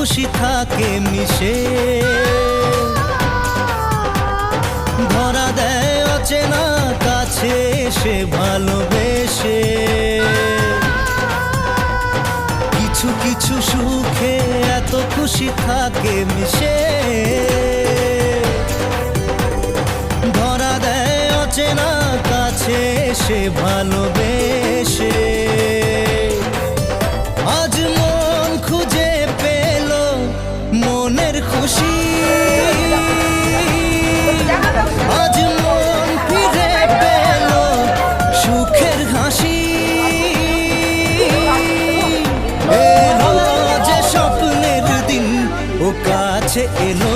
খুশি থাকে মিশে। ধরা দেয় অচেনা কাছে এসে ভালোবেসে। কিছু কিছু সুখে এত খুশি থাকে মিশে। ধরা দেয় অচেনা কাছে এসে ভালোবেসে। আজ মন খুঁজে পেল মনের খুশি। আজ মন ফিরে পেল সুখের হাসি। এলো যে স্বপ্নের দিন ও কাছে এলো।